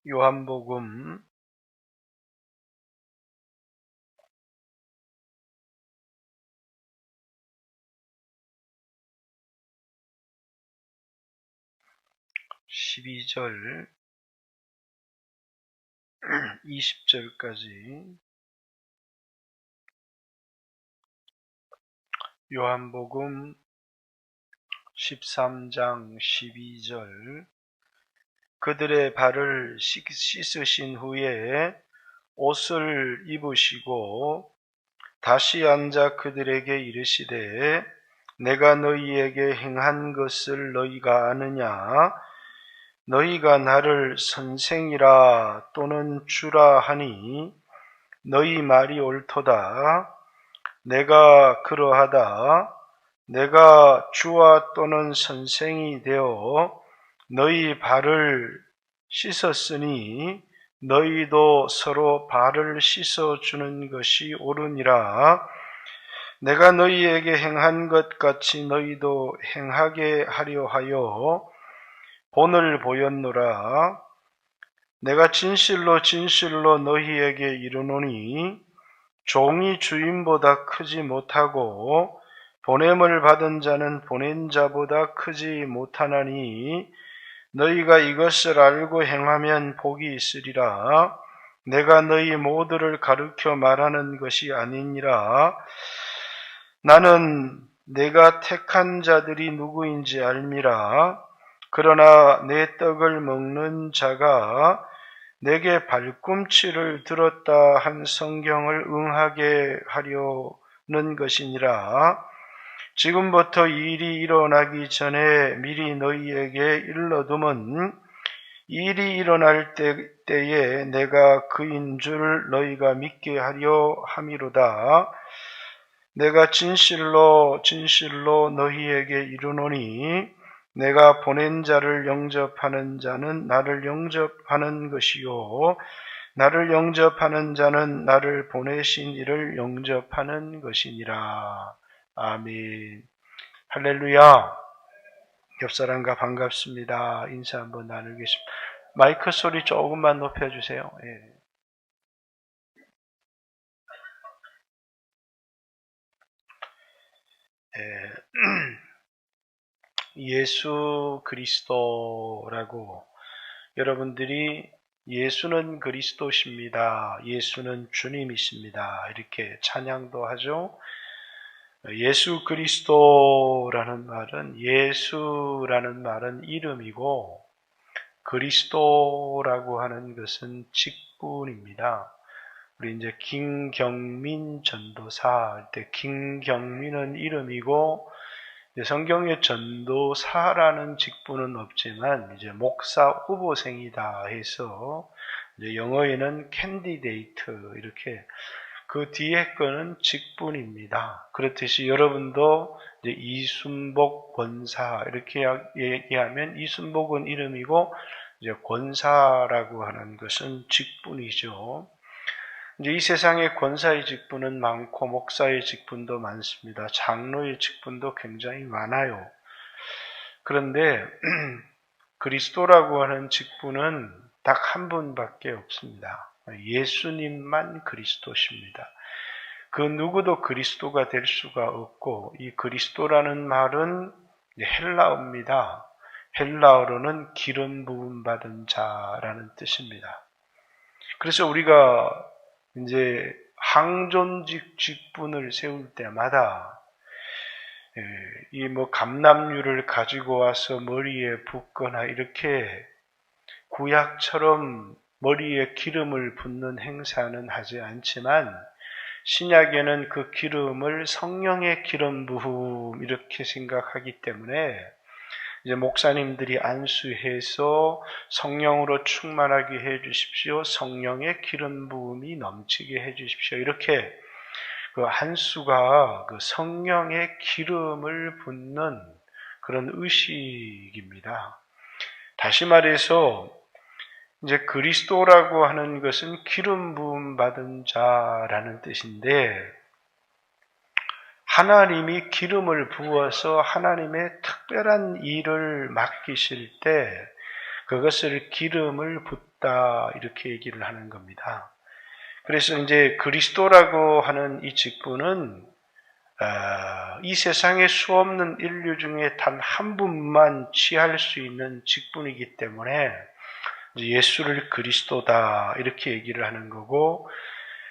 요한복음 12절 20절까지 요한복음 13장 12절 그들의 발을 씻으신 후에 옷을 입으시고 다시 앉아 그들에게 이르시되 내가 너희에게 행한 것을 너희가 아느냐? 너희가 나를 선생이라 또는 주라 하니 너희 말이 옳도다. 내가 그러하다. 내가 주와 또는 선생이 되어 너희 발을 씻었으니 너희도 서로 발을 씻어주는 것이 옳으니라. 내가 너희에게 행한 것 같이 너희도 행하게 하려 하여 본을 보였노라. 내가 진실로 진실로 너희에게 이르노니 종이 주인보다 크지 못하고 보냄을 받은 자는 보낸 자보다 크지 못하나니 너희가 이것을 알고 행하면 복이 있으리라. 내가 너희 모두를 가르쳐 말하는 것이 아니니라. 나는 내가 택한 자들이 누구인지 알미라. 그러나 내 떡을 먹는 자가 내게 발꿈치를 들었다 한 성경을 응하게 하려는 것이니라. 지금부터 이 일이 일어나기 전에 미리 너희에게 일러두면 일이 일어날 때에 내가 그인 줄 너희가 믿게 하려 함이로다. 내가 진실로 진실로 너희에게 이르노니 내가 보낸 자를 영접하는 자는 나를 영접하는 것이요 나를 영접하는 자는 나를 보내신 이를 영접하는 것이니라. 아멘. 할렐루야. 옆사람과 반갑습니다. 인사 한번 나누겠습니다. 마이크 소리 조금만 높여주세요. 예수 그리스도라고 여러분들이 예수는 그리스도십니다. 예수는 주님이십니다. 이렇게 찬양도 하죠. 예수 그리스도라는 말은 이름이고 그리스도라고 하는 것은 직분입니다. 우리 이제 김경민 전도사 할 때 김경민은 이름이고 성경에 전도사라는 직분은 없지만 이제 목사 후보생이다 해서 이제 영어에는 캔디데이트 이렇게 그 뒤에 거는 직분입니다. 그렇듯이 여러분도 이제 이순복 권사 이렇게 얘기하면 이순복은 이름이고 이제 권사라고 하는 것은 직분이죠. 이제 이 세상에 권사의 직분은 많고 목사의 직분도 많습니다. 장로의 직분도 굉장히 많아요. 그런데 그리스도라고 하는 직분은 딱 한 분밖에 없습니다. 예수님만 그리스도십니다. 그 누구도 그리스도가 될 수가 없고 이 그리스도라는 말은 헬라어입니다. 헬라어로는 기름 부음 받은 자라는 뜻입니다. 그래서 우리가 이제 항존직 직분을 세울 때마다 이 감람류를 가지고 와서 머리에 붓거나 이렇게 구약처럼 머리에 기름을 붓는 행사는 하지 않지만 신약에는 그 기름을 성령의 기름 부음 이렇게 생각하기 때문에 이제 목사님들이 안수해서 성령으로 충만하게 해 주십시오. 성령의 기름 부음이 넘치게 해 주십시오. 이렇게 그 안수가 그 성령의 기름을 붓는 그런 의식입니다. 다시 말해서 이제 그리스도라고 하는 것은 기름 부음 받은 자라는 뜻인데 하나님이 기름을 부어서 하나님의 특별한 일을 맡기실 때 그것을 기름을 붓다 이렇게 얘기를 하는 겁니다. 그래서 이제 그리스도라고 하는 이 직분은 이 세상에 수없는 인류 중에 단 한 분만 취할 수 있는 직분이기 때문에 예수를 그리스도다 이렇게 얘기를 하는 거고,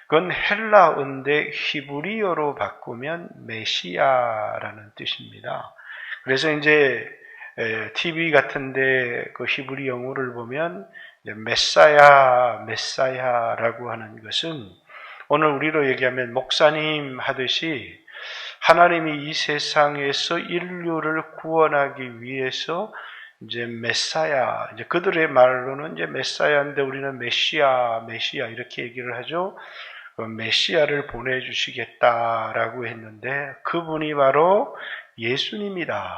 그건 헬라어인데 히브리어로 바꾸면 메시아라는 뜻입니다. 그래서 이제 TV 같은데 그 히브리 영어를 보면 메사야라고 하는 것은 오늘 우리로 얘기하면 목사님 하듯이 하나님이 이 세상에서 인류를 구원하기 위해서 이제 메사야, 이제 그들의 말로는 이제 메사야인데 우리는 메시아 이렇게 얘기를 하죠. 그 메시아를 보내주시겠다라고 했는데 그분이 바로 예수님이다.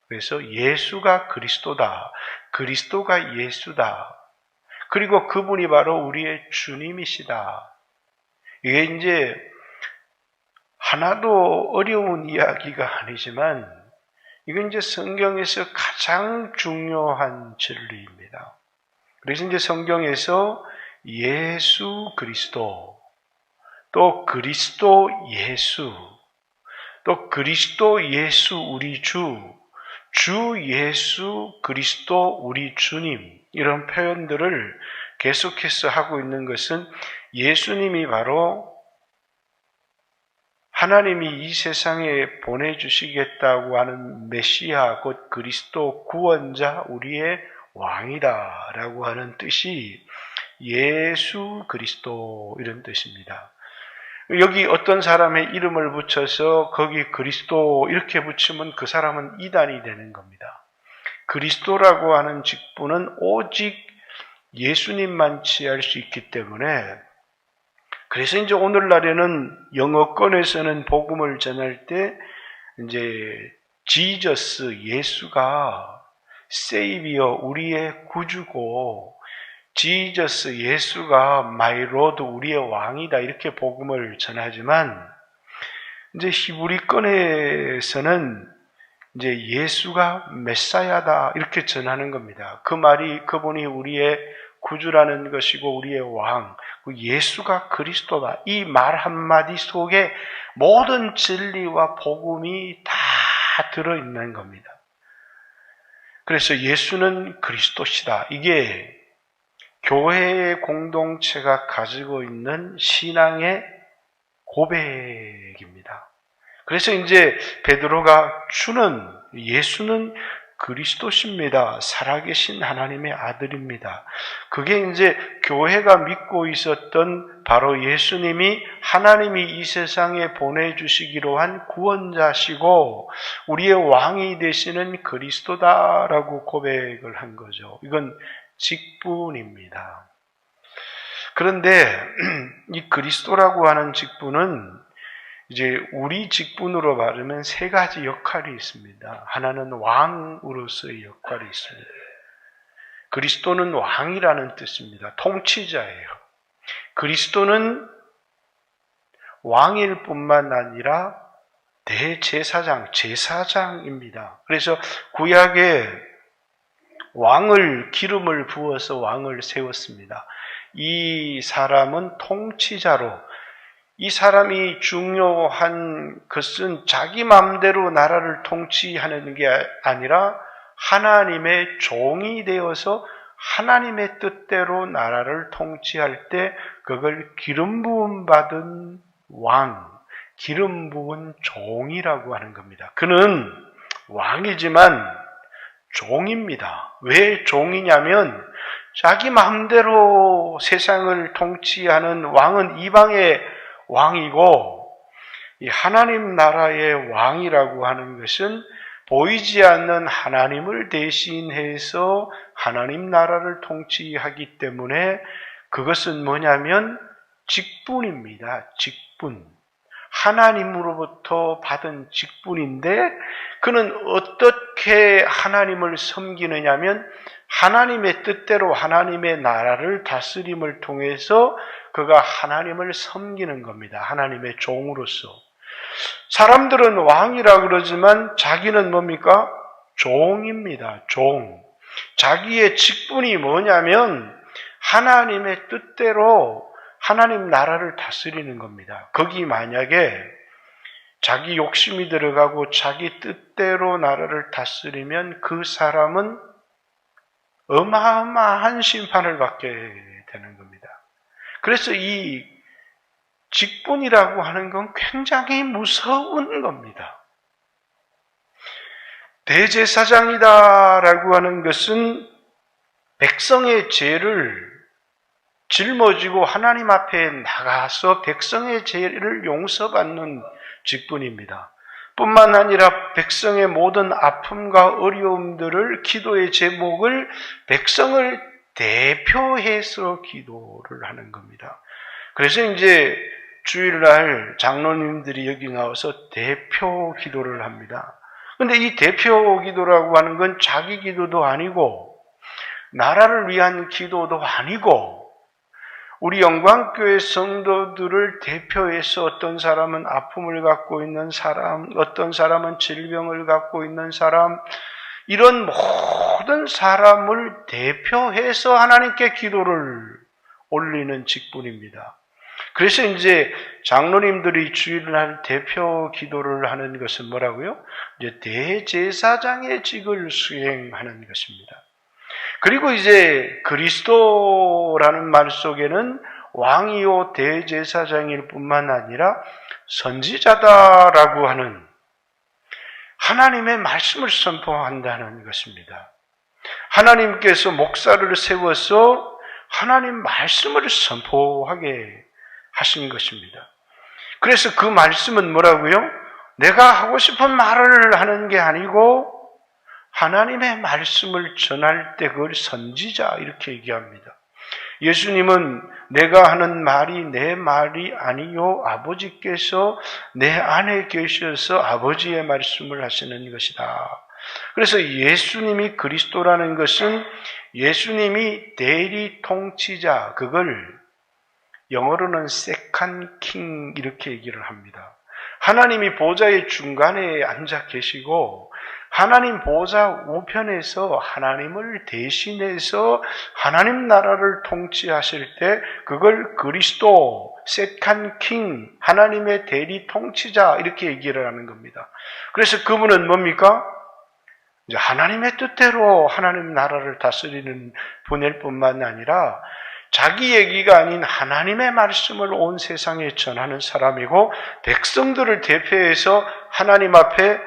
그래서 예수가 그리스도다. 그리스도가 예수다. 그리고 그분이 바로 우리의 주님이시다. 이게 이제 하나도 어려운 이야기가 아니지만 이건 이제 성경에서 가장 중요한 진리입니다. 그래서 이제 성경에서 예수 그리스도, 또 그리스도 예수, 또 그리스도 예수 우리 주 예수 그리스도 우리 주님, 이런 표현들을 계속해서 하고 있는 것은 예수님이 바로 하나님이 이 세상에 보내주시겠다고 하는 메시아, 곧 그리스도 구원자, 우리의 왕이다라고 하는 뜻이 예수 그리스도 이런 뜻입니다. 여기 어떤 사람의 이름을 붙여서 거기 그리스도 이렇게 붙이면 그 사람은 이단이 되는 겁니다. 그리스도라고 하는 직분은 오직 예수님만 취할 수 있기 때문에, 그래서 이제 오늘날에는 영어권에서는 복음을 전할 때 이제 지저스, 예수가 세이비어, 우리의 구주고, 지저스, 예수가 마이 로드, 우리의 왕이다 이렇게 복음을 전하지만, 이제 히브리권에서는 이제 예수가 메사야다 이렇게 전하는 겁니다. 그 말이 그분이 우리의 구주라는 것이고 우리의 왕, 예수가 그리스도다. 이 말 한마디 속에 모든 진리와 복음이 다 들어있는 겁니다. 그래서 예수는 그리스도시다. 이게 교회의 공동체가 가지고 있는 신앙의 고백입니다. 그래서 이제 베드로가 예수는 그리스도십니다. 살아계신 하나님의 아들입니다. 그게 이제 교회가 믿고 있었던 바로 예수님이 하나님이 이 세상에 보내주시기로 한 구원자시고 우리의 왕이 되시는 그리스도다라고 고백을 한 거죠. 이건 직분입니다. 그런데 이 그리스도라고 하는 직분은 이제 우리 직분으로 말하면 세 가지 역할이 있습니다. 하나는 왕으로서의 역할이 있습니다. 그리스도는 왕이라는 뜻입니다. 통치자예요. 그리스도는 왕일 뿐만 아니라 대제사장, 제사장입니다. 그래서 구약에 왕을, 기름을 부어서 왕을 세웠습니다. 이 사람은 통치자로, 이 사람이 중요한 것은 자기 마음대로 나라를 통치하는 게 아니라 하나님의 종이 되어서 하나님의 뜻대로 나라를 통치할 때 그걸 기름 부음 받은 왕, 기름 부은 종이라고 하는 겁니다. 그는 왕이지만 종입니다. 왜 종이냐면 자기 마음대로 세상을 통치하는 왕은 이방의 왕이고, 이 하나님 나라의 왕이라고 하는 것은 보이지 않는 하나님을 대신해서 하나님 나라를 통치하기 때문에 그것은 뭐냐면 직분입니다. 직분. 하나님으로부터 받은 직분인데 그는 어떻게 하나님을 섬기느냐면 하나님의 뜻대로 하나님의 나라를 다스림을 통해서 그가 하나님을 섬기는 겁니다. 하나님의 종으로서. 사람들은 왕이라 그러지만 자기는 뭡니까? 종입니다. 종. 자기의 직분이 뭐냐면 하나님의 뜻대로 하나님 나라를 다스리는 겁니다. 거기 만약에 자기 욕심이 들어가고 자기 뜻대로 나라를 다스리면 그 사람은 어마어마한 심판을 받게 되는 겁니다. 그래서 이 직분이라고 하는 건 굉장히 무서운 겁니다. 대제사장이다라고 하는 것은 백성의 죄를 짊어지고 하나님 앞에 나가서 백성의 죄를 용서받는 직분입니다. 뿐만 아니라 백성의 모든 아픔과 어려움들을 기도의 제목을 백성을 대표해서 기도를 하는 겁니다. 그래서 이제 주일날 장로님들이 여기 나와서 대표 기도를 합니다. 근데 이 대표 기도라고 하는 건 자기 기도도 아니고 나라를 위한 기도도 아니고 우리 영광교회 성도들을 대표해서 어떤 사람은 아픔을 갖고 있는 사람, 어떤 사람은 질병을 갖고 있는 사람, 이런 모든 사람을 대표해서 하나님께 기도를 올리는 직분입니다. 그래서 이제 장로님들이 주일날 대표 기도를 하는 것은 뭐라고요? 이제 대제사장의 직을 수행하는 것입니다. 그리고 이제 그리스도라는 말 속에는 왕이요 대제사장일 뿐만 아니라 선지자다라고 하는 하나님의 말씀을 선포한다는 것입니다. 하나님께서 목사를 세워서 하나님 말씀을 선포하게 하신 것입니다. 그래서 그 말씀은 뭐라고요? 내가 하고 싶은 말을 하는 게 아니고 하나님의 말씀을 전할 때 그걸 선지자 이렇게 얘기합니다. 예수님은 내가 하는 말이 내 말이 아니요 아버지께서 내 안에 계셔서 아버지의 말씀을 하시는 것이다. 그래서 예수님이 그리스도라는 것은 예수님이 대리 통치자, 그걸 영어로는 second king 이렇게 얘기를 합니다. 하나님이 보좌의 중간에 앉아 계시고 하나님 보좌 우편에서 하나님을 대신해서 하나님 나라를 통치하실 때 그걸 그리스도, second king, 하나님의 대리 통치자 이렇게 얘기를 하는 겁니다. 그래서 그분은 뭡니까? 이제 하나님의 뜻대로 하나님 나라를 다스리는 분일 뿐만 아니라 자기 얘기가 아닌 하나님의 말씀을 온 세상에 전하는 사람이고 백성들을 대표해서 하나님 앞에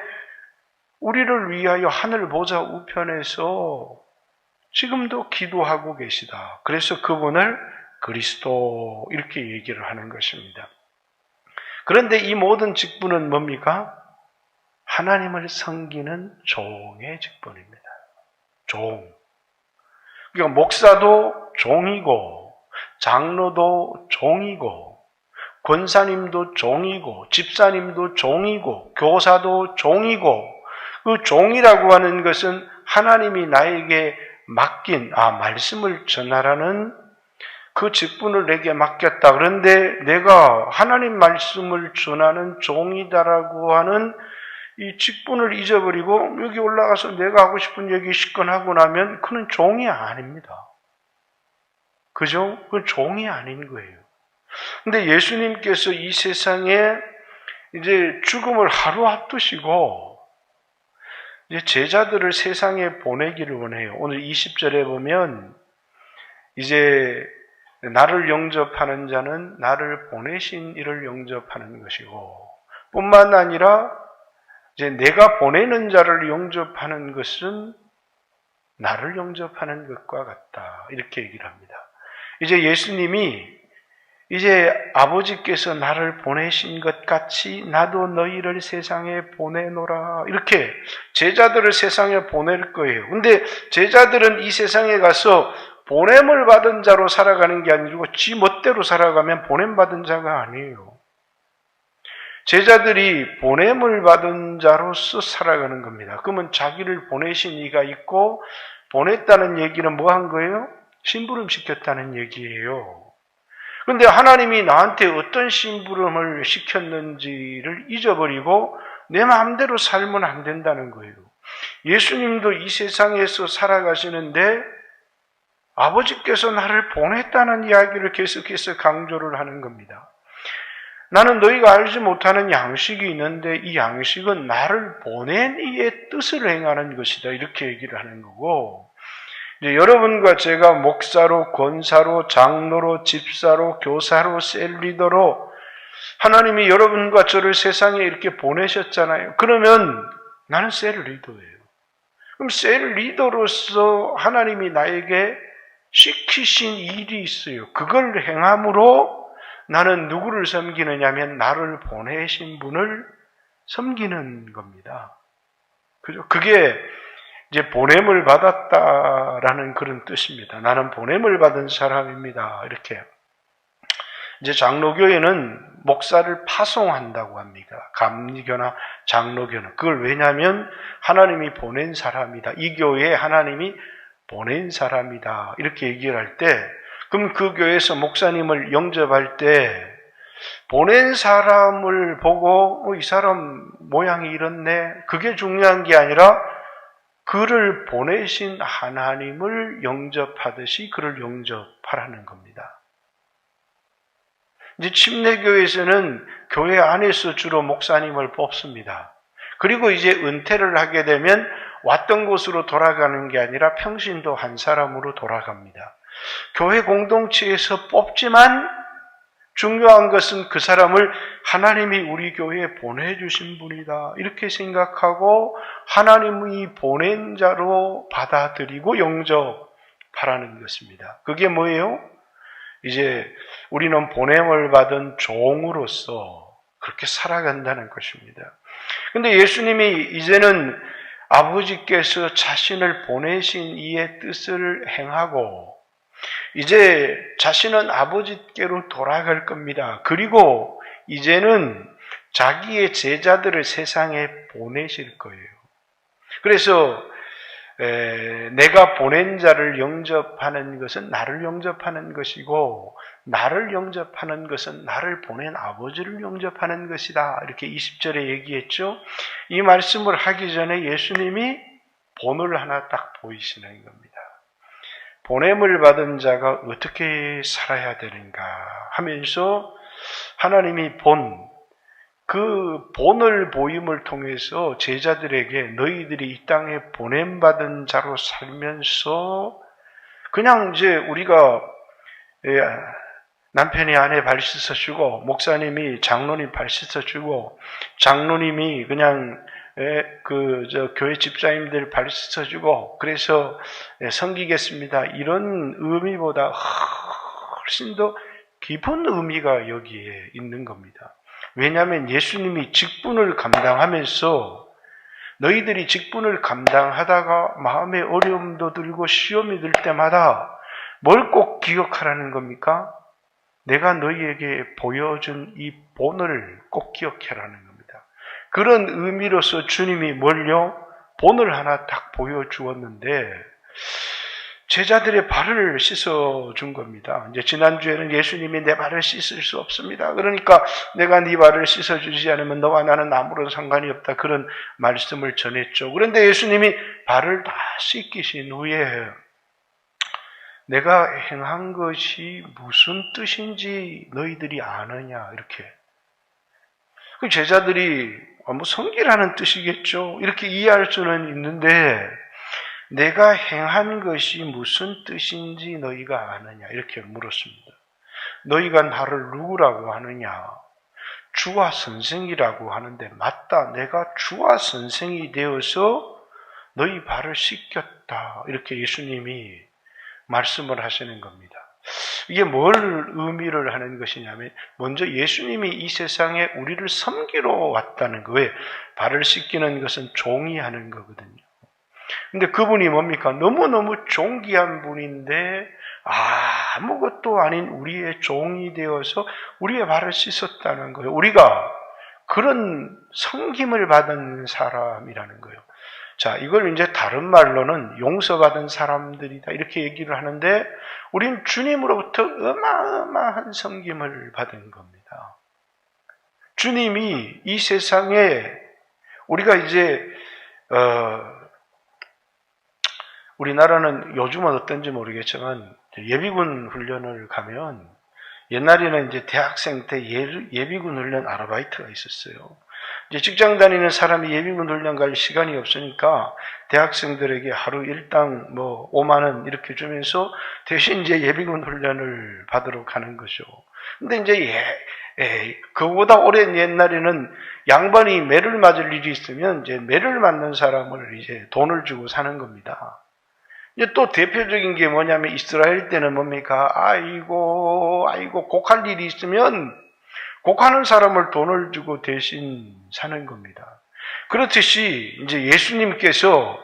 우리를 위하여 하늘 보좌 우편에서 지금도 기도하고 계시다. 그래서 그분을 그리스도 이렇게 얘기를 하는 것입니다. 그런데 이 모든 직분은 뭡니까? 하나님을 섬기는 종의 직분입니다. 종. 그러니까 목사도 종이고 장로도 종이고 권사님도 종이고 집사님도 종이고 교사도 종이고 그 종이라고 하는 것은 하나님이 나에게 맡긴 말씀을 전하라는 그 직분을 내게 맡겼다. 그런데 내가 하나님 말씀을 전하는 종이다라고 하는 이 직분을 잊어버리고 여기 올라가서 내가 하고 싶은 얘기 실컷 하고 나면 그는 종이 아닙니다. 그죠? 그건 종이 아닌 거예요. 근데 예수님께서 이 세상에 이제 죽음을 하루 앞두시고 이제 제자들을 세상에 보내기를 원해요. 오늘 20절에 보면 이제 나를 영접하는 자는 나를 보내신 이를 영접하는 것이고 뿐만 아니라 이제 내가 보내는 자를 영접하는 것은 나를 영접하는 것과 같다. 이렇게 얘기를 합니다. 이제 예수님이 이제 아버지께서 나를 보내신 것 같이 나도 너희를 세상에 보내노라. 이렇게 제자들을 세상에 보낼 거예요. 근데 제자들은 이 세상에 가서 보냄을 받은 자로 살아가는 게 아니고 지 멋대로 살아가면 보냄받은 자가 아니에요. 제자들이 보냄을 받은 자로서 살아가는 겁니다. 그러면 자기를 보내신 이가 있고 보냈다는 얘기는 뭐 한 거예요? 심부름 시켰다는 얘기예요. 그런데 하나님이 나한테 어떤 심부름을 시켰는지를 잊어버리고 내 마음대로 살면 안 된다는 거예요. 예수님도 이 세상에서 살아가시는데 아버지께서 나를 보냈다는 이야기를 계속해서 강조를 하는 겁니다. 나는 너희가 알지 못하는 양식이 있는데 이 양식은 나를 보낸 이의 뜻을 행하는 것이다. 이렇게 얘기를 하는 거고, 이제 여러분과 제가 목사로, 권사로, 장로로, 집사로, 교사로, 셀리더로 하나님이 여러분과 저를 세상에 이렇게 보내셨잖아요. 그러면 나는 셀리더예요. 그럼 셀리더로서 하나님이 나에게 시키신 일이 있어요. 그걸 행함으로 나는 누구를 섬기느냐 하면 나를 보내신 분을 섬기는 겁니다. 그죠? 그게 이제 보냄을 받았다라는 그런 뜻입니다. 나는 보냄을 받은 사람입니다. 이렇게. 이제 장로교회는 목사를 파송한다고 합니다. 감리교나 장로교는. 그걸 왜냐하면 하나님이 보낸 사람이다. 이 교회에 하나님이 보낸 사람이다. 이렇게 얘기를 할 때, 그럼 그 교회에서 목사님을 영접할 때 보낸 사람을 보고 이 사람 모양이 이렇네. 그게 중요한 게 아니라 그를 보내신 하나님을 영접하듯이 그를 영접하라는 겁니다. 이제 침례교회에서는 교회 안에서 주로 목사님을 뽑습니다. 그리고 이제 은퇴를 하게 되면 왔던 곳으로 돌아가는 게 아니라 평신도 한 사람으로 돌아갑니다. 교회 공동체에서 뽑지만 중요한 것은 그 사람을 하나님이 우리 교회에 보내주신 분이다. 이렇게 생각하고 하나님이 보낸 자로 받아들이고 영접하라는 것입니다. 그게 뭐예요? 이제 우리는 보냄을 받은 종으로서 그렇게 살아간다는 것입니다. 근데 예수님이 이제는 아버지께서 자신을 보내신 이의 뜻을 행하고 이제 자신은 아버지께로 돌아갈 겁니다. 그리고 이제는 자기의 제자들을 세상에 보내실 거예요. 그래서 내가 보낸 자를 영접하는 것은 나를 영접하는 것이고 나를 영접하는 것은 나를 보낸 아버지를 영접하는 것이다. 이렇게 20절에 얘기했죠. 이 말씀을 하기 전에 예수님이 본을 하나 딱 보이시는 겁니다. 보냄을 받은 자가 어떻게 살아야 되는가 하면서 하나님이 그 본을 보임을 통해서 제자들에게 너희들이 이 땅에 보냄받은 자로 살면서 그냥 이제 우리가 남편이 아내 발 씻어주고 목사님이 장로님 발 씻어주고 장로님이 그냥 교회 집사님들 발 씻어주고 그래서 섬기겠습니다. 이런 의미보다 훨씬 더 깊은 의미가 여기에 있는 겁니다. 왜냐하면 예수님이 직분을 감당하면서 너희들이 직분을 감당하다가 마음에 어려움도 들고 시험이 들 때마다 뭘 꼭 기억하라는 겁니까? 내가 너희에게 보여준 이 본을 꼭 기억하라는 겁니다. 그런 의미로서 주님이 뭘요? 본을 하나 딱 보여주었는데 제자들의 발을 씻어준 겁니다. 이제 지난주에는 예수님이 내 발을 씻을 수 없습니다. 그러니까 내가 네 발을 씻어주지 않으면 너와 나는 아무런 상관이 없다. 그런 말씀을 전했죠. 그런데 예수님이 발을 다 씻기신 후에 내가 행한 것이 무슨 뜻인지 너희들이 아느냐 이렇게. 그 제자들이 섬기라는 뜻이겠죠. 이렇게 이해할 수는 있는데 내가 행한 것이 무슨 뜻인지 너희가 아느냐 이렇게 물었습니다. 너희가 나를 누구라고 하느냐? 주와 선생이라고 하는데 맞다. 내가 주와 선생이 되어서 너희 발을 씻겼다. 이렇게 예수님이 말씀을 하시는 겁니다. 이게 뭘 의미를 하는 것이냐면 먼저 예수님이 이 세상에 우리를 섬기러 왔다는 거예요. 발을 씻기는 것은 종이 하는 거거든요. 근데 그분이 뭡니까? 너무너무 존귀한 분인데 아무것도 아닌 우리의 종이 되어서 우리의 발을 씻었다는 거예요. 우리가 그런 섬김을 받은 사람이라는 거예요. 자, 이걸 이제 다른 말로는 용서받은 사람들이다 이렇게 얘기를 하는데 우린 주님으로부터 어마어마한 섬김을 받은 겁니다. 주님이 이 세상에 우리가 이제 우리나라는 요즘은 어떤지 모르겠지만 예비군 훈련을 가면 옛날에는 이제 대학생 때 예비군 훈련 아르바이트가 있었어요. 이제 직장 다니는 사람이 예비군 훈련 갈 시간이 없으니까 대학생들에게 하루 일당 5만 원 이렇게 주면서 대신 이제 예비군 훈련을 받으러 가는 거죠. 근데 이제 그보다 오랜 옛날에는 양반이 매를 맞을 일이 있으면 이제 매를 맞는 사람을 이제 돈을 주고 사는 겁니다. 이제 또 대표적인 게 뭐냐면 이스라엘 때는 뭡니까? 아이고 곡할 일이 있으면 곡하는 사람을 돈을 주고 대신 사는 겁니다. 그렇듯이 이제 예수님께서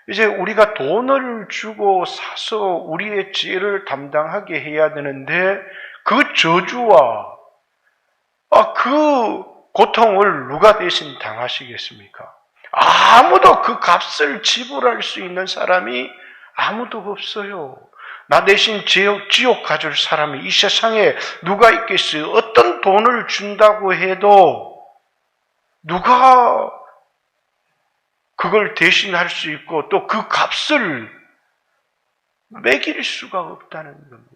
이제 우리가 돈을 주고 사서 우리의 죄를 담당하게 해야 되는데 그 저주와 그 고통을 누가 대신 당하시겠습니까? 아무도 그 값을 지불할 수 있는 사람이 아무도 없어요. 나 대신 지옥 가줄 사람이 이 세상에 누가 있겠어요? 어떤 돈을 준다고 해도 누가 그걸 대신할 수 있고 또 그 값을 매길 수가 없다는 겁니다.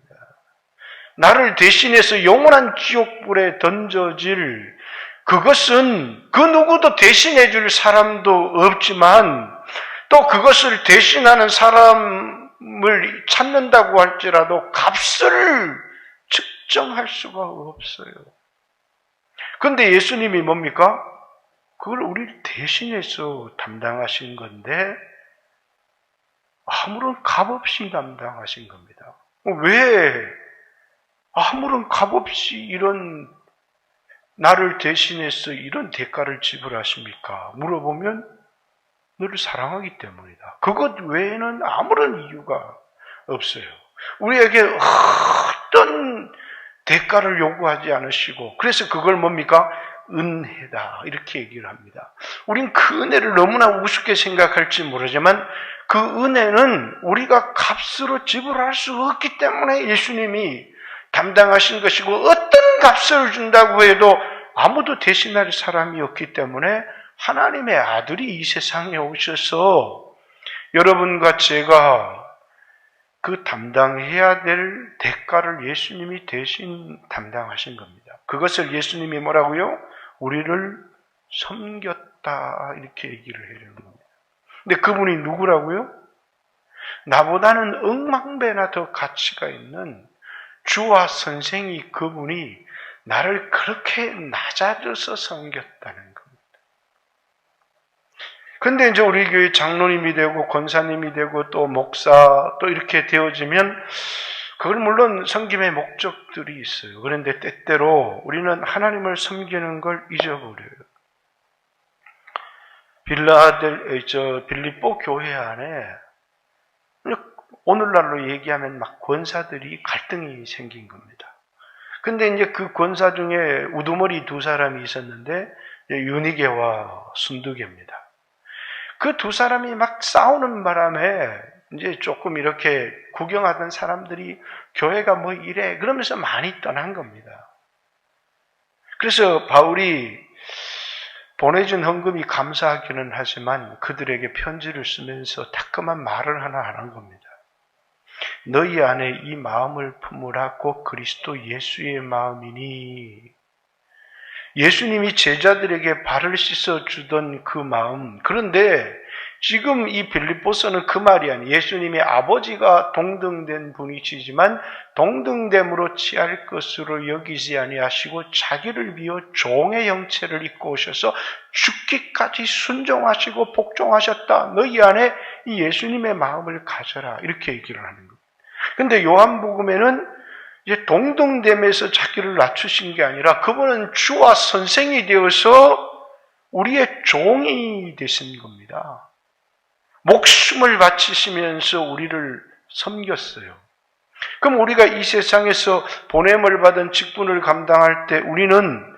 나를 대신해서 영원한 지옥불에 던져질 그것은 그 누구도 대신해 줄 사람도 없지만 또 그것을 대신하는 사람을 찾는다고 할지라도 값을 측정할 수가 없어요. 그런데 예수님이 뭡니까? 그걸 우리를 대신해서 담당하신 건데 아무런 값 없이 담당하신 겁니다. 왜 아무런 값 없이 이런 나를 대신해서 이런 대가를 지불하십니까? 물어보면 너를 사랑하기 때문이다. 그것 외에는 아무런 이유가 없어요. 우리에게 어떤 대가를 요구하지 않으시고 그래서 그걸 뭡니까? 은혜다 이렇게 얘기를 합니다. 우린 그 은혜를 너무나 우습게 생각할지 모르지만 그 은혜는 우리가 값으로 지불할 수 없기 때문에 예수님이 담당하신 것이고 어떤 값을 준다고 해도 아무도 대신할 사람이 없기 때문에 하나님의 아들이 이 세상에 오셔서 여러분과 제가 그 담당해야 될 대가를 예수님이 대신 담당하신 겁니다. 그것을 예수님이 뭐라고요? 우리를 섬겼다 이렇게 얘기를 해주는 겁니다. 근데 그분이 누구라고요? 나보다는 억만배나 더 가치가 있는 주와 선생이 그분이 나를 그렇게 낮아져서 섬겼다는 겁니다. 근데 이제 우리 교회 장로님이 되고 권사님이 되고 또 목사 또 이렇게 되어지면 그걸 물론 섬김의 목적들이 있어요. 그런데 때때로 우리는 하나님을 섬기는 걸 잊어버려요. 빌립보 교회 안에 오늘날로 얘기하면 막 권사들이 갈등이 생긴 겁니다. 근데 이제 그 권사 중에 우두머리 두 사람이 있었는데 유니게와 순두게입니다. 그 두 사람이 막 싸우는 바람에 이제 조금 이렇게 구경하던 사람들이 교회가 뭐 이래 그러면서 많이 떠난 겁니다. 그래서 바울이 보내준 헌금이 감사하기는 하지만 그들에게 편지를 쓰면서 따끔한 말을 하나 하는 겁니다. 너희 안에 이 마음을 품으라 곧 그리스도 예수의 마음이니 예수님이 제자들에게 발을 씻어주던 그 마음. 그런데 지금 이 빌립보서는 그 말이 아니에요. 예수님의 아버지가 동등된 분이시지만 동등됨으로 취할 것으로 여기지 아니하시고 자기를 비워 종의 형체를 입고 오셔서 죽기까지 순종하시고 복종하셨다. 너희 안에 이 예수님의 마음을 가져라. 이렇게 얘기를 하는 거예요. 근데 요한복음에는 이제 동등됨에서 자기를 낮추신 게 아니라 그분은 주와 선생이 되어서 우리의 종이 되신 겁니다. 목숨을 바치시면서 우리를 섬겼어요. 그럼 우리가 이 세상에서 보냄을 받은 직분을 감당할 때 우리는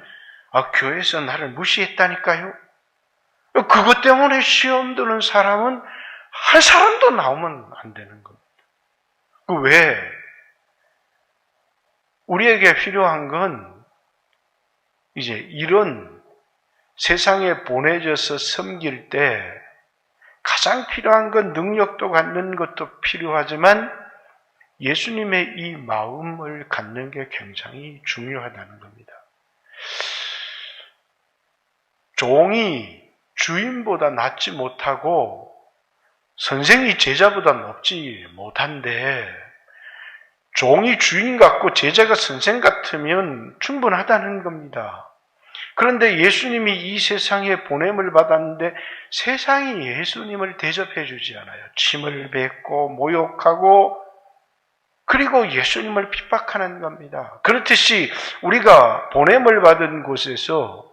교회에서 나를 무시했다니까요. 그것 때문에 시험 드는 사람은 한 사람도 나오면 안 되는 겁니다. 왜? 우리에게 필요한 건 이제 이런 세상에 보내져서 섬길 때 가장 필요한 건 능력도 갖는 것도 필요하지만 예수님의 이 마음을 갖는 게 굉장히 중요하다는 겁니다. 종이 주인보다 낫지 못하고 선생이 제자보다 높지 못한데 종이 주인 같고 제자가 선생 같으면 충분하다는 겁니다. 그런데 예수님이 이 세상에 보냄을 받았는데 세상이 예수님을 대접해 주지 않아요. 침을 뱉고 모욕하고 그리고 예수님을 핍박하는 겁니다. 그렇듯이 우리가 보냄을 받은 곳에서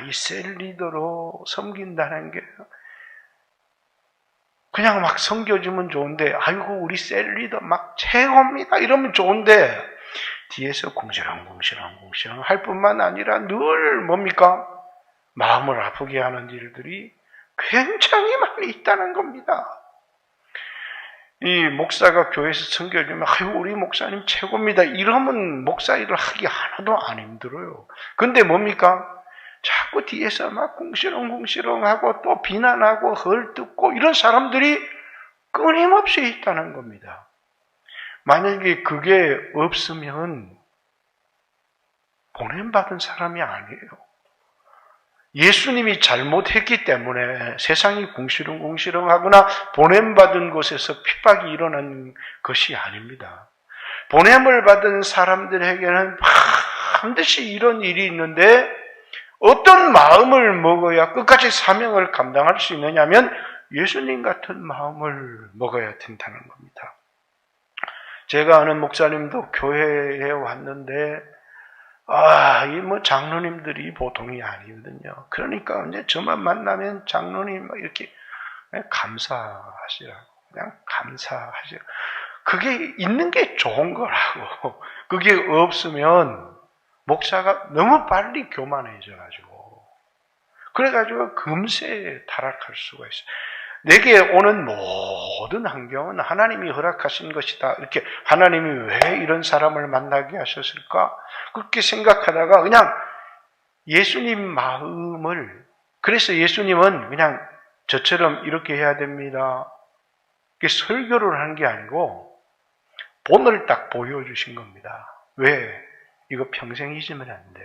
이 셀리더로 섬긴다는 게 그냥 막 섬겨주면 좋은데 아이고 우리 셀리더 막 최고입니다 이러면 좋은데 뒤에서 궁시렁궁시렁 할 뿐만 아니라 늘 뭡니까? 마음을 아프게 하는 일들이 굉장히 많이 있다는 겁니다. 이 목사가 교회에서 섬겨주면 아이고 우리 목사님 최고입니다 이러면 목사 일을 하기 하나도 안 힘들어요. 근데 뭡니까? 자꾸 뒤에서 막 궁시렁궁시렁하고 또 비난하고 헐뜯고 이런 사람들이 끊임없이 있다는 겁니다. 만약에 그게 없으면 보냄받은 사람이 아니에요. 예수님이 잘못했기 때문에 세상이 궁시렁궁시렁하거나 보냄받은 곳에서 핍박이 일어난 것이 아닙니다. 보냄을 받은 사람들에게는 반드시 이런 일이 있는데 어떤 마음을 먹어야 끝까지 사명을 감당할 수 있느냐면 예수님 같은 마음을 먹어야 된다는 겁니다. 제가 아는 목사님도 교회에 왔는데 이 장로님들이 보통이 아니거든요. 그러니까 이제 저만 만나면 장로님 이렇게 감사하시라고 그냥 감사하시라고 그게 있는 게 좋은 거라고 그게 없으면 목사가 너무 빨리 교만해져가지고 그래가지고 금세 타락할 수가 있어요. 내게 오는 모든 환경은 하나님이 허락하신 것이다. 이렇게 하나님이 왜 이런 사람을 만나게 하셨을까? 그렇게 생각하다가 그냥 예수님 마음을 그래서 예수님은 그냥 저처럼 이렇게 해야 됩니다. 설교를 하는 게 아니고 본을 딱 보여주신 겁니다. 왜? 이거 평생 잊으면 안 돼.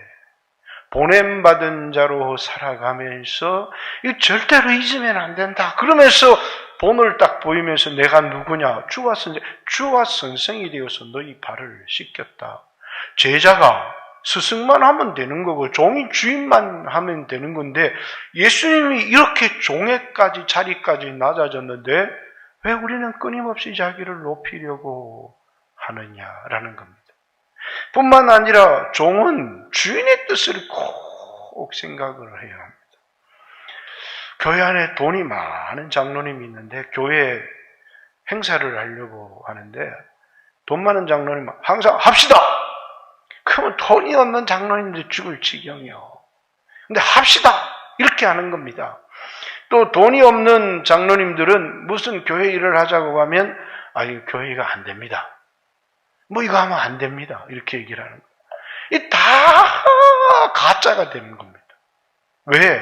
보냄받은 자로 살아가면서 이거 절대로 잊으면 안 된다. 그러면서 본을 딱 보이면서 내가 누구냐? 주와 선생이 되어서 너희 발을 씻겼다. 제자가 스승만 하면 되는 거고 종이 주인만 하면 되는 건데 예수님이 이렇게 종에까지 자리까지 낮아졌는데 왜 우리는 끊임없이 자기를 높이려고 하느냐라는 겁니다. 뿐만 아니라 종은 주인의 뜻을 꼭 생각을 해야 합니다. 교회 안에 돈이 많은 장로님이 있는데 교회 행사를 하려고 하는데 돈 많은 장로님 항상 합시다! 그러면 돈이 없는 장로님들 죽을 지경이요. 근데 합시다! 이렇게 하는 겁니다. 또 돈이 없는 장로님들은 무슨 교회 일을 하자고 하면 교회가 안 됩니다. 이거 하면 안 됩니다. 이렇게 얘기를 하는 거예요. 이 다 가짜가 되는 겁니다. 왜?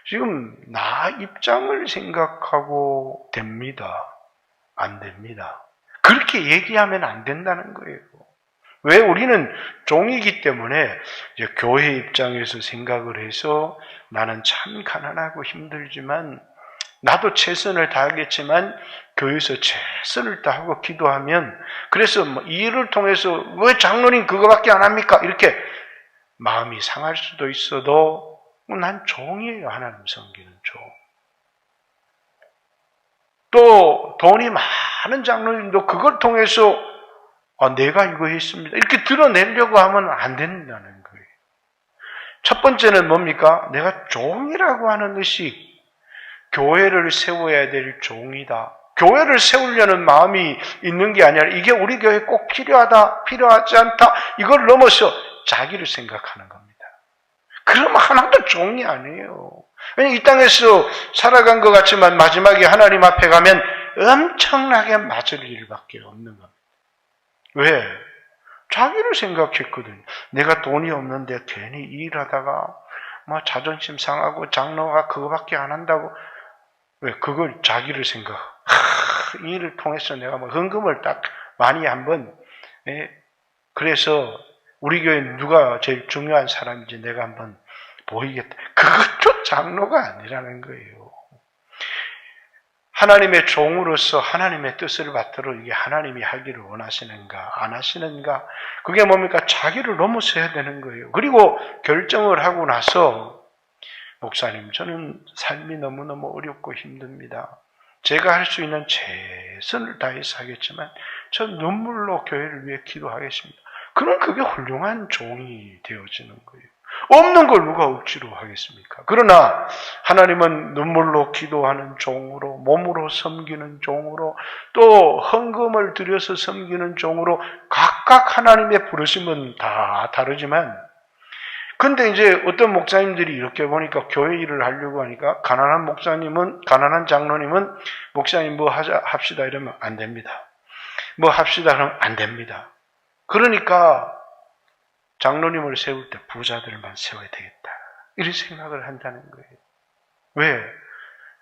지금 나 입장을 생각하고 됩니다. 안 됩니다. 그렇게 얘기하면 안 된다는 거예요. 왜? 우리는 종이기 때문에 이제 교회 입장에서 생각을 해서 나는 참 가난하고 힘들지만 나도 최선을 다하겠지만 교회에서 최선을 다하고 기도하면 그래서 이 일을 통해서 왜 장로님 그거밖에 안 합니까? 이렇게 마음이 상할 수도 있어도 난 종이에요. 하나님 섬기는 종. 또 돈이 많은 장로님도 그걸 통해서 내가 이거 했습니다. 이렇게 드러내려고 하면 안 된다는 거예요. 첫 번째는 뭡니까? 내가 종이라고 하는 의식. 교회를 세워야 될 종이다. 교회를 세우려는 마음이 있는 게 아니라 이게 우리 교회에 꼭 필요하다, 필요하지 않다. 이걸 넘어서 자기를 생각하는 겁니다. 그러면 하나도 종이 아니에요. 왜냐하면 이 땅에서 살아간 것 같지만 마지막에 하나님 앞에 가면 엄청나게 맞을 일밖에 없는 겁니다. 왜? 자기를 생각했거든요. 내가 돈이 없는데 괜히 일하다가 자존심 상하고 장로가 그거밖에 안 한다고 왜? 그걸 자기를 생각. 이 일을 통해서 내가 뭐 헌금을 딱 많이 한번, 그래서 우리 교회 누가 제일 중요한 사람인지 내가 한번 보이겠다. 그것도 장로가 아니라는 거예요. 하나님의 종으로서 하나님의 뜻을 받들어 이게 하나님이 하기를 원하시는가 안 하시는가, 그게 뭡니까? 자기를 넘어서야 되는 거예요. 그리고 결정을 하고 나서 목사님, 저는 삶이 너무너무 어렵고 힘듭니다. 제가 할 수 있는 최선을 다해서 하겠지만 저 눈물로 교회를 위해 기도하겠습니다. 그럼 그게 훌륭한 종이 되어지는 거예요. 없는 걸 누가 억지로 하겠습니까? 그러나 하나님은 눈물로 기도하는 종으로, 몸으로 섬기는 종으로, 또 헌금을 들여서 섬기는 종으로 각각 하나님의 부르심은 다 다르지만, 근데 이제 어떤 목사님들이 이렇게 보니까 교회 일을 하려고 하니까 가난한 장로님은 목사님 뭐 합시다 이러면 안 됩니다. 뭐 합시다 그러면 안 됩니다. 그러니까 장로님을 세울 때 부자들만 세워야 되겠다, 이런 생각을 한다는 거예요. 왜?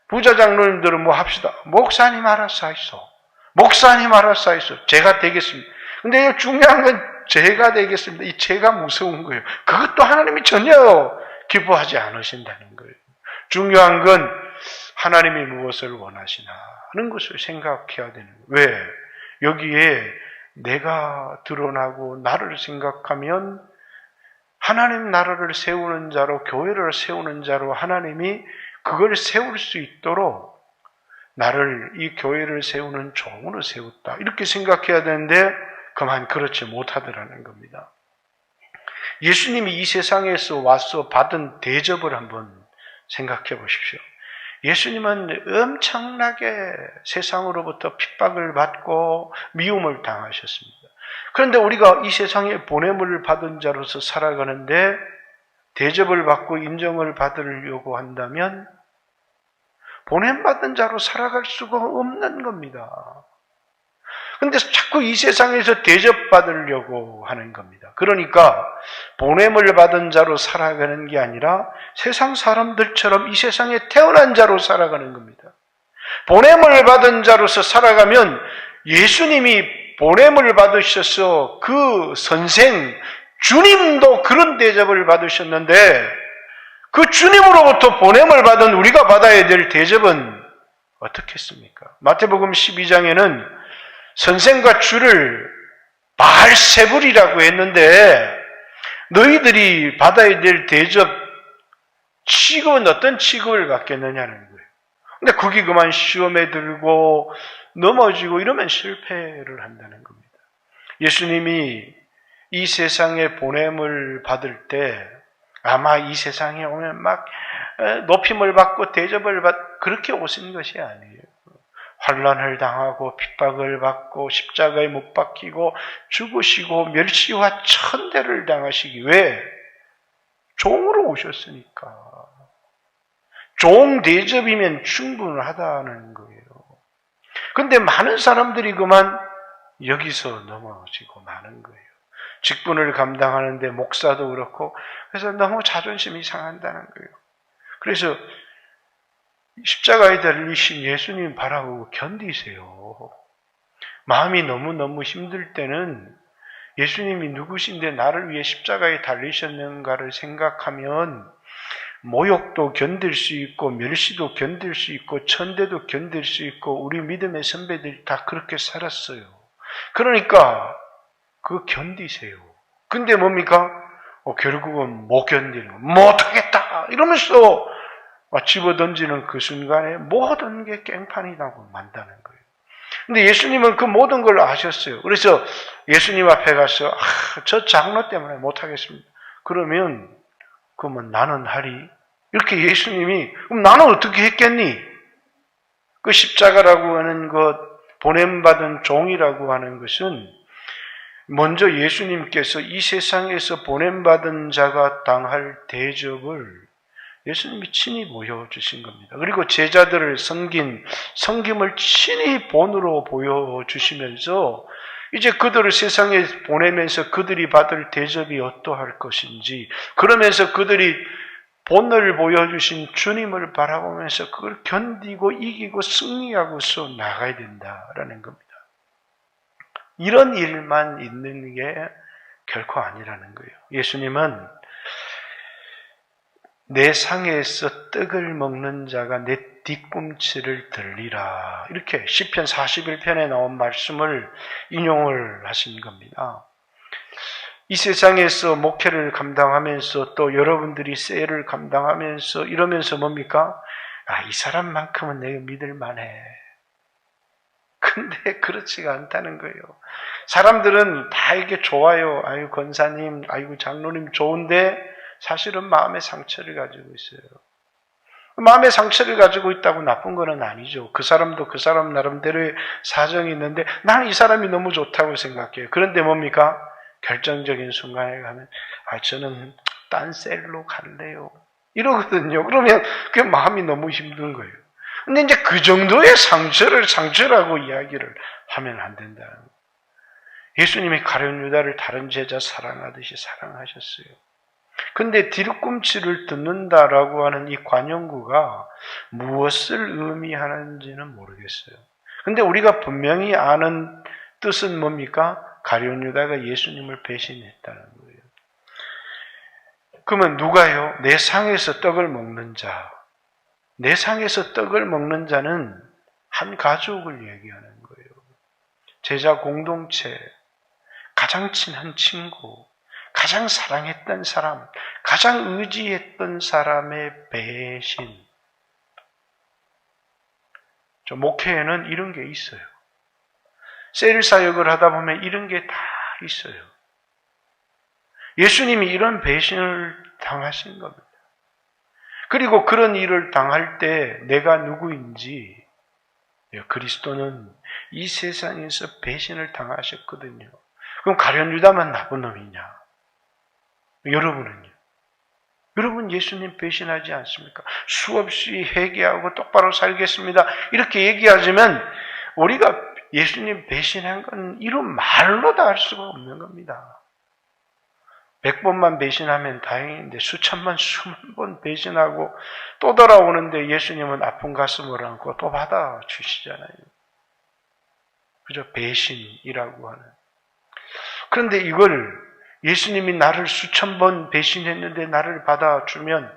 부자 장로님들은 뭐 합시다. 목사님 알아서 하이소. 목사님 알아서 하이소. 제가 되겠습니다. 근데 중요한 건 제가 되겠습니다. 이 제가 무서운 거예요. 그것도 하나님이 전혀 기뻐하지 않으신다는 거예요. 중요한 건 하나님이 무엇을 원하시나 하는 것을 생각해야 되는 거예요. 왜? 여기에 내가 드러나고 나를 생각하면 하나님 나라를 세우는 자로, 교회를 세우는 자로 하나님이 그걸 세울 수 있도록 나를 이 교회를 세우는 종으로 세웠다, 이렇게 생각해야 되는데 그만 그렇지 못하더라는 겁니다. 예수님이 이 세상에서 와서 받은 대접을 한번 생각해 보십시오. 예수님은 엄청나게 세상으로부터 핍박을 받고 미움을 당하셨습니다. 그런데 우리가 이 세상에 보냄을 받은 자로서 살아가는데 대접을 받고 인정을 받으려고 한다면 보냄받은 자로 살아갈 수가 없는 겁니다. 그런데 자꾸 이 세상에서 대접받으려고 하는 겁니다. 그러니까 보냄을 받은 자로 살아가는 게 아니라 세상 사람들처럼 이 세상에 태어난 자로 살아가는 겁니다. 보냄을 받은 자로서 살아가면 예수님이 보냄을 받으셔서 그 선생 주님도 그런 대접을 받으셨는데 그 주님으로부터 보냄을 받은 우리가 받아야 될 대접은 어떻겠습니까? 마태복음 12장에는 선생과 주를 바알세불이라고 했는데 너희들이 받아야 될 대접 취급은 어떤 취급을 받겠느냐는 거예요. 근데 그게 그만 시험에 들고 넘어지고 이러면 실패를 한다는 겁니다. 예수님이 이 세상에 보냄을 받을 때 아마 이 세상에 오면 막 높임을 받고 대접을 받고 그렇게 오신 것이 아니에요. 환난을 당하고 핍박을 받고 십자가에 못 박히고 죽으시고 멸시와 천대를 당하시기 위해 종으로 오셨으니까. 종 대접이면 충분하다는 거예요. 그런데 많은 사람들이 그만 여기서 넘어지고 마는 거예요. 직분을 감당하는데 목사도 그렇고 그래서 너무 자존심이 상한다는 거예요. 그래서 십자가에 달리신 예수님 바라보고 견디세요. 마음이 너무너무 힘들 때는 예수님이 누구신데 나를 위해 십자가에 달리셨는가를 생각하면 모욕도 견딜 수 있고 멸시도 견딜 수 있고 천대도 견딜 수 있고 우리 믿음의 선배들이 다 그렇게 살았어요. 그러니까 그거 견디세요. 근데 뭡니까? 결국은 못 견디는 거. 못하겠다 이러면서 집어던지는 그 순간에 모든 게 깽판이 나고 만다는 거예요. 근데 예수님은 그 모든 걸 아셨어요. 그래서 예수님 앞에 가서 저 장로 때문에 못하겠습니다. 그러면 나는 하리. 이렇게 예수님이 그럼 나는 어떻게 했겠니? 그 십자가라고 하는 것, 보냄받은 종이라고 하는 것은 먼저 예수님께서 이 세상에서 보냄받은 자가 당할 대접을 예수님이 친히 보여주신 겁니다. 그리고 제자들을 섬김을 친히 본으로 보여주시면서 이제 그들을 세상에 보내면서 그들이 받을 대접이 어떠할 것인지, 그러면서 그들이 본을 보여주신 주님을 바라보면서 그걸 견디고 이기고 승리하고서 나가야 된다라는 겁니다. 이런 일만 있는 게 결코 아니라는 거예요. 예수님은 내 상에서 떡을 먹는 자가 내 뒤꿈치를 들리라, 이렇게 시편 41편에 나온 말씀을 인용을 하신 겁니다. 이 세상에서 목회를 감당하면서 또 여러분들이 세를 감당하면서 이러면서 뭡니까? 이 사람만큼은 내가 믿을 만해. 근데 그렇지가 않다는 거예요. 사람들은 다 이게 좋아요. 아유, 권사님, 아이고, 장로님 좋은데 사실은 마음의 상처를 가지고 있어요. 마음의 상처를 가지고 있다고 나쁜 건 아니죠. 그 사람도 그 사람 나름대로의 사정이 있는데 나는 이 사람이 너무 좋다고 생각해요. 그런데 뭡니까? 결정적인 순간에 가면 저는 딴 셀로 갈래요, 이러거든요. 그러면 그 마음이 너무 힘든 거예요. 근데 이제 그 정도의 상처라고 이야기를 하면 안 된다는 거예요. 예수님이 가룟 유다를 다른 제자 사랑하듯이 사랑하셨어요. 근데 뒤꿈치를 듣는다라고 하는 이 관용구가 무엇을 의미하는지는 모르겠어요. 근데 우리가 분명히 아는 뜻은 뭡니까? 가룟 유다가 예수님을 배신했다는 거예요. 그러면 누가요? 내 상에서 떡을 먹는 자. 내 상에서 떡을 먹는 자는 한 가족을 얘기하는 거예요. 제자 공동체, 가장 친한 친구, 가장 사랑했던 사람, 가장 의지했던 사람의 배신. 목회에는 이런 게 있어요. 셀 사역을 하다 보면 이런 게 다 있어요. 예수님이 이런 배신을 당하신 겁니다. 그리고 그런 일을 당할 때 내가 누구인지, 그리스도는 이 세상에서 배신을 당하셨거든요. 그럼 가룟 유다만 나쁜 놈이냐? 여러분은요? 여러분 예수님 배신하지 않습니까? 수없이 회개하고 똑바로 살겠습니다, 이렇게 얘기하지만 우리가 예수님 배신한 건 이런 말로 다 할 수가 없는 겁니다. 100번만 배신하면 다행인데 수천 번 배신하고 또 돌아오는데 예수님은 아픈 가슴을 안고 또 받아주시잖아요. 그죠? 배신이라고 하는. 그런데 이걸 예수님이 나를 수천 번 배신했는데 나를 받아주면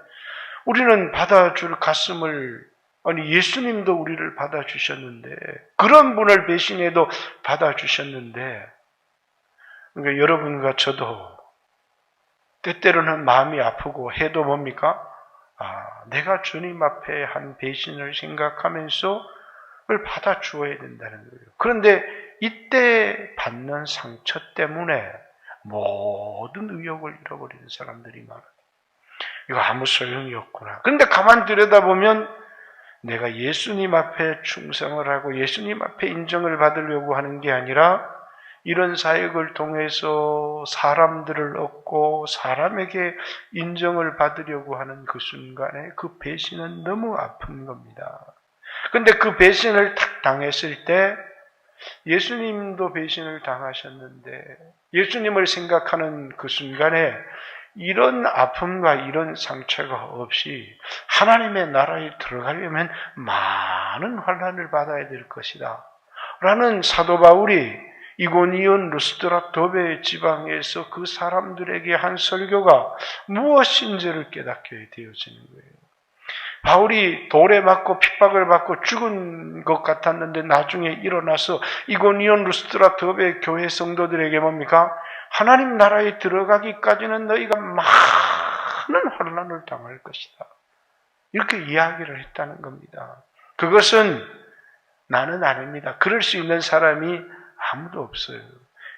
우리는 받아줄 가슴을, 예수님도 우리를 받아주셨는데, 그런 분을 배신해도 받아주셨는데, 그러니까 여러분과 저도 때때로는 마음이 아프고 해도 뭡니까? 내가 주님 앞에 한 배신을 생각하면서 그걸 받아주어야 된다는 거예요. 그런데 이때 받는 상처 때문에 모든 의욕을 잃어버리는 사람들이 많아요. 이거 아무 소용이 없구나. 그런데 가만 들여다보면 내가 예수님 앞에 충성을 하고 예수님 앞에 인정을 받으려고 하는 게 아니라 이런 사역을 통해서 사람들을 얻고 사람에게 인정을 받으려고 하는 그 순간에 그 배신은 너무 아픈 겁니다. 그런데 그 배신을 탁 당했을 때 예수님도 배신을 당하셨는데 예수님을 생각하는 그 순간에 이런 아픔과 이런 상처가 없이 하나님의 나라에 들어가려면 많은 환난을 받아야 될 것이다 라는 사도 바울이 이고니온, 루스드라, 도베 지방에서 그 사람들에게 한 설교가 무엇인지를 깨닫게 되어지는 거예요. 바울이 돌에 맞고 핍박을 받고 죽은 것 같았는데 나중에 일어나서 이고니온, 루스드라, 도베 교회 성도들에게 뭡니까? 하나님 나라에 들어가기까지는 너희가 많은 환난을 당할 것이다, 이렇게 이야기를 했다는 겁니다. 그것은 나는 아닙니다. 그럴 수 있는 사람이 아무도 없어요.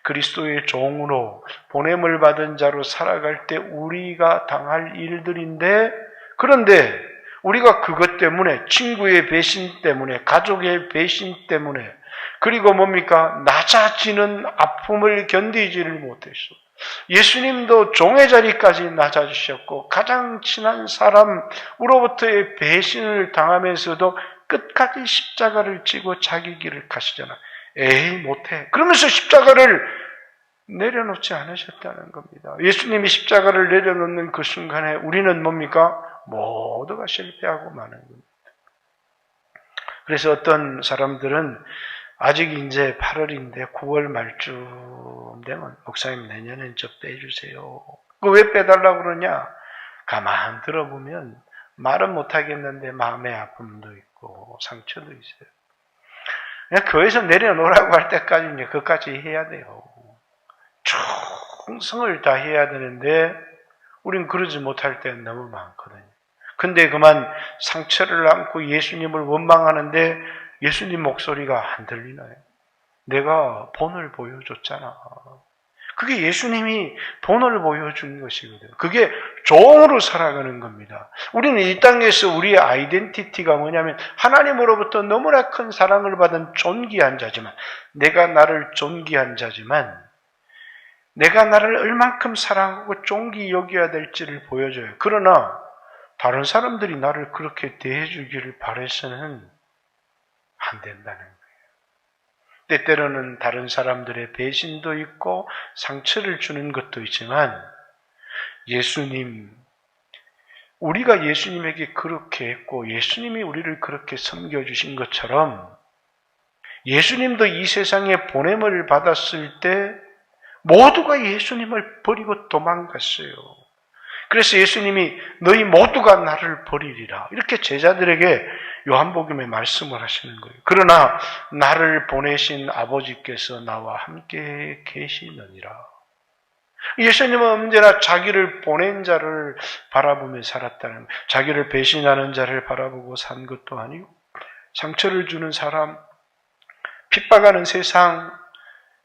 그리스도의 종으로 보냄을 받은 자로 살아갈 때 우리가 당할 일들인데, 그런데 우리가 그것 때문에, 친구의 배신 때문에, 가족의 배신 때문에, 그리고 뭡니까? 낮아지는 아픔을 견디지를 못했어. 예수님도 종의 자리까지 낮아지셨고 가장 친한 사람으로부터의 배신을 당하면서도 끝까지 십자가를 지고 자기 길을 가시잖아. 에이 못해. 그러면서 십자가를 내려놓지 않으셨다는 겁니다. 예수님이 십자가를 내려놓는 그 순간에 우리는 뭡니까? 모두가 실패하고 마는 겁니다. 그래서 어떤 사람들은 아직 이제 8월인데 9월 말쯤 되면 목사님 내년엔 좀 빼주세요. 왜 빼달라고 그러냐? 가만 들어보면 말은 못하겠는데 마음의 아픔도 있고 상처도 있어요. 그냥 교회에서 내려놓으라고 할 때까지 이제 그것까지 해야 돼요. 충성을 다 해야 되는데 우린 그러지 못할 때 너무 많거든요. 근데 그만 상처를 안고 예수님을 원망하는데 예수님 목소리가 안 들리나요? 내가 본을 보여줬잖아. 그게 예수님이 본을 보여준 것이거든요. 그게 종으로 살아가는 겁니다. 우리는 이 땅에서 우리의 아이덴티티가 뭐냐면 하나님으로부터 너무나 큰 사랑을 받은 존귀한 자지만, 내가 나를 존귀한 자지만 내가 나를 얼만큼 사랑하고 존귀 여겨야 될지를 보여줘요. 그러나 다른 사람들이 나를 그렇게 대해주기를 바라서는 안 된다는 거예요. 때때로는 다른 사람들의 배신도 있고 상처를 주는 것도 있지만 우리가 예수님에게 그렇게 했고 예수님이 우리를 그렇게 섬겨주신 것처럼 예수님도 이 세상에 보냄을 받았을 때 모두가 예수님을 버리고 도망갔어요. 그래서 예수님이 너희 모두가 나를 버리리라 이렇게 제자들에게 요한복음에 말씀을 하시는 거예요. 그러나 나를 보내신 아버지께서 나와 함께 계시느니라. 예수님은 언제나 자기를 보낸 자를 바라보며 살았다는 거예요. 자기를 배신하는 자를 바라보고 산 것도 아니고 상처를 주는 사람, 핍박하는 세상,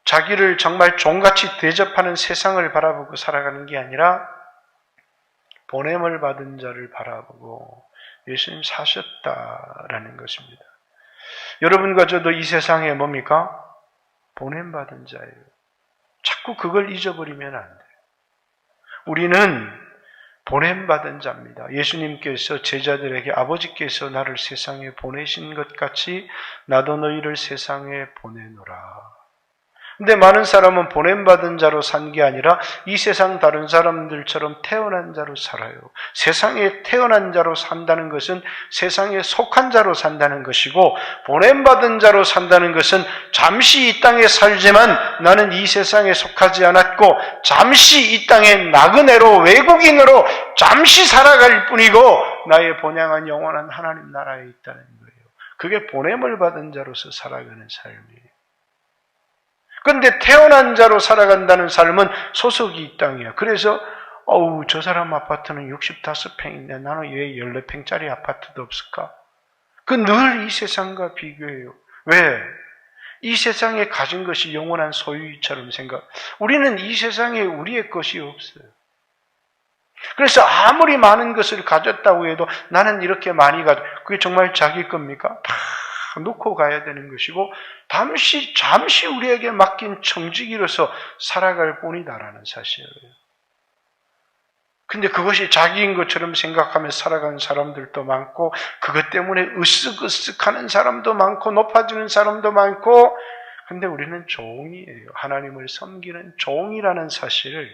자기를 정말 종같이 대접하는 세상을 바라보고 살아가는 게 아니라 보냄을 받은 자를 바라보고 예수님 사셨다라는 것입니다. 여러분과 저도 이 세상에 뭡니까? 보냄받은 자예요. 자꾸 그걸 잊어버리면 안 돼요. 우리는 보냄받은 자입니다. 예수님께서 제자들에게 아버지께서 나를 세상에 보내신 것 같이 나도 너희를 세상에 보내노라. 근데 많은 사람은 보냄받은 자로 산 게 아니라 이 세상 다른 사람들처럼 태어난 자로 살아요. 세상에 태어난 자로 산다는 것은 세상에 속한 자로 산다는 것이고, 보냄받은 자로 산다는 것은 잠시 이 땅에 살지만 나는 이 세상에 속하지 않았고 잠시 이 땅에 나그네로 외국인으로 잠시 살아갈 뿐이고 나의 본향은 영원한 하나님 나라에 있다는 거예요. 그게 보냄을 받은 자로서 살아가는 삶이에요. 그런데 태어난 자로 살아간다는 삶은 소속이 이 땅이야. 그래서 저 사람 아파트는 65평인데 나는 왜 14평짜리 아파트도 없을까? 그 늘 이 세상과 비교해요. 왜? 이 세상에 가진 것이 영원한 소유처럼 생각. 우리는 이 세상에 우리의 것이 없어요. 그래서 아무리 많은 것을 가졌다고 해도 나는 이렇게 많이 그게 정말 자기 겁니까? 다 놓고 가야 되는 것이고 잠시 우리에게 맡긴 청지기로서 살아갈 뿐이다라는 사실이에요. 근데 그것이 자기인 것처럼 생각하며 살아가는 사람들도 많고 그것 때문에 으쓱으쓱하는 사람도 많고 높아지는 사람도 많고, 근데 우리는 종이에요. 하나님을 섬기는 종이라는 사실을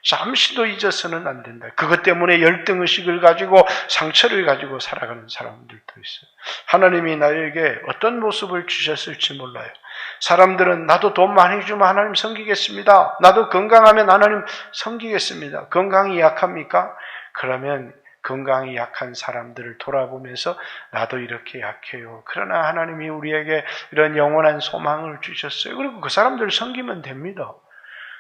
잠시도 잊어서는 안 된다. 그것 때문에 열등의식을 가지고 상처를 가지고 살아가는 사람들도 있어요. 하나님이 나에게 어떤 모습을 주셨을지 몰라요. 사람들은 나도 돈 많이 주면 하나님 섬기겠습니다. 나도 건강하면 하나님 섬기겠습니다. 건강이 약합니까? 그러면 건강이 약한 사람들을 돌아보면서 나도 이렇게 약해요. 그러나 하나님이 우리에게 이런 영원한 소망을 주셨어요. 그리고 그 사람들을 섬기면 됩니다.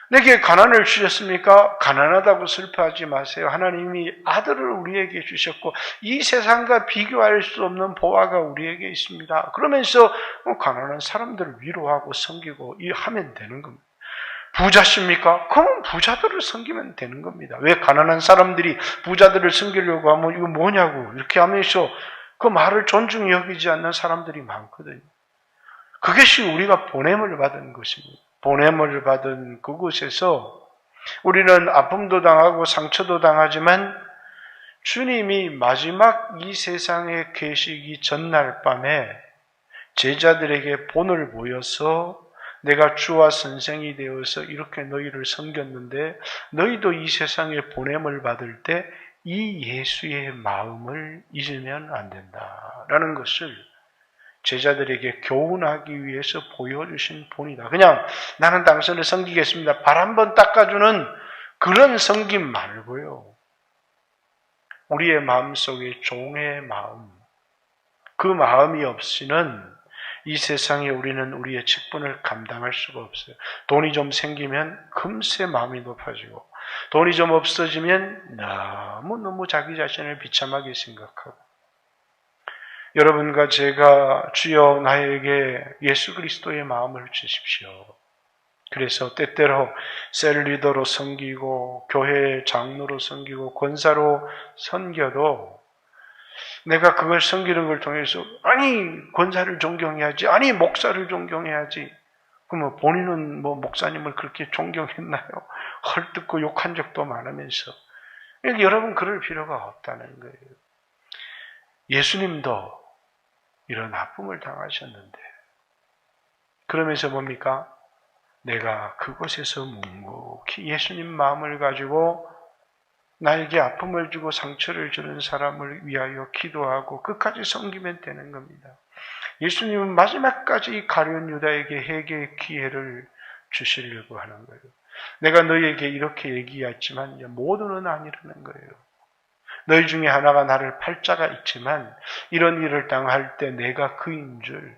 내게 가난을 주셨습니까? 가난하다고 슬퍼하지 마세요. 하나님이 아들을 우리에게 주셨고 이 세상과 비교할 수 없는 보화가 우리에게 있습니다. 그러면서 가난한 사람들을 위로하고 섬기고 하면 되는 겁니다. 부자십니까? 그럼 부자들을 섬기면 되는 겁니다. 왜 가난한 사람들이 부자들을 섬기려고 하면 이거 뭐냐고 이렇게 하면서 그 말을 존중히 여기지 않는 사람들이 많거든요. 그것이 우리가 보냄을 받은 것입니다. 보냄을 받은 그곳에서 우리는 아픔도 당하고 상처도 당하지만 주님이 마지막 이 세상에 계시기 전날 밤에 제자들에게 본을 보여서 내가 주와 선생이 되어서 이렇게 너희를 섬겼는데 너희도 이 세상에 보냄을 받을 때 이 예수의 마음을 잊으면 안 된다라는 것을 제자들에게 교훈하기 위해서 보여주신 본이다. 그냥 나는 당신을 섬기겠습니다. 발 한번 닦아주는 그런 섬김 말고요. 우리의 마음속에 종의 마음, 그 마음이 없이는 이 세상에 우리는 우리의 직분을 감당할 수가 없어요. 돈이 좀 생기면 금세 마음이 높아지고, 돈이 좀 없어지면 너무 자기 자신을 비참하게 생각하고, 여러분과 제가 주여 나에게 예수 그리스도의 마음을 주십시오. 그래서 때때로 셀 리더로 섬기고 교회 장로로 섬기고 권사로 섬겨도 내가 그걸 섬기는 걸 통해서 아니 권사를 존경해야지, 아니 목사를 존경해야지. 그러면 본인은 목사님을 그렇게 존경했나요? 헐뜯고 욕한 적도 많으면서. 여러분 그럴 필요가 없다는 거예요. 예수님도 이런 아픔을 당하셨는데 그러면서 뭡니까? 내가 그곳에서 묵묵히 예수님 마음을 가지고 나에게 아픔을 주고 상처를 주는 사람을 위하여 기도하고 끝까지 섬기면 되는 겁니다. 예수님은 마지막까지 가룟 유다에게 회개의 기회를 주시려고 하는 거예요. 내가 너희에게 이렇게 얘기했지만 모두는 아니라는 거예요. 너희 중에 하나가 나를 팔자가 있지만 이런 일을 당할 때 내가 그인 줄,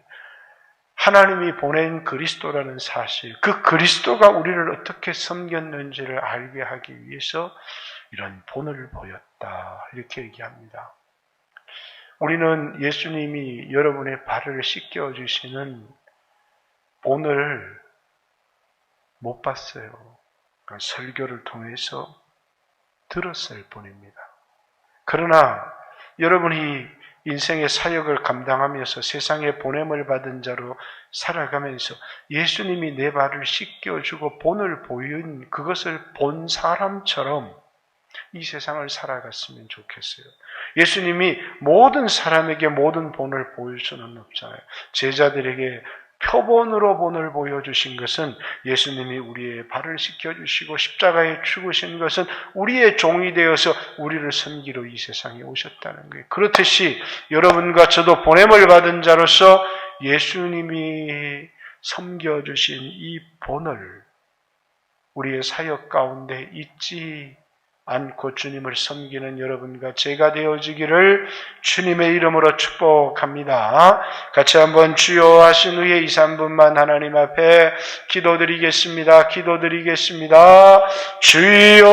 하나님이 보낸 그리스도라는 사실, 그 그리스도가 우리를 어떻게 섬겼는지를 알게 하기 위해서 이런 본을 보였다. 이렇게 얘기합니다. 우리는 예수님이 여러분의 발을 씻겨주시는 본을 못 봤어요. 그러니까 설교를 통해서 들었을 뿐입니다. 그러나 여러분이 인생의 사역을 감당하면서 세상에 보냄을 받은 자로 살아가면서 예수님이 내 발을 씻겨주고 본을 보인 그것을 본 사람처럼 이 세상을 살아갔으면 좋겠어요. 예수님이 모든 사람에게 모든 본을 보일 수는 없잖아요. 제자들에게 표본으로 본을 보여주신 것은 예수님이 우리의 발을 씻겨주시고 십자가에 죽으신 것은 우리의 종이 되어서 우리를 섬기러 이 세상에 오셨다는 거예요. 그렇듯이 여러분과 저도 보냄을 받은 자로서 예수님이 섬겨주신 이 본을 우리의 사역 가운데 잊지 않고 주님을 섬기는 여러분과 제가 되어지기를 주님의 이름으로 축복합니다. 같이 한번 주여 하신 후에 2, 3분만 하나님 앞에 기도드리겠습니다. 주여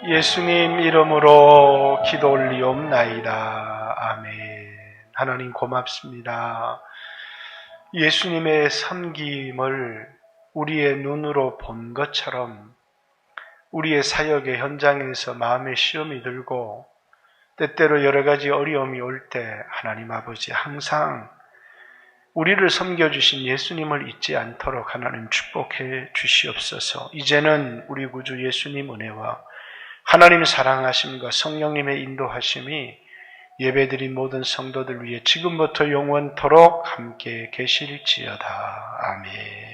예수님 이름으로 기도 올리옵나이다. 아멘. 하나님 고맙습니다. 예수님의 섬김을 우리의 눈으로 본 것처럼 우리의 사역의 현장에서 마음의 시험이 들고 때때로 여러 가지 어려움이 올 때 하나님 아버지 항상 우리를 섬겨주신 예수님을 잊지 않도록 하나님 축복해 주시옵소서. 이제는 우리 구주 예수님 은혜와 하나님 사랑하심과 성령님의 인도하심이 예배드린 모든 성도들 위해 지금부터 영원토록 함께 계실지어다. 아멘.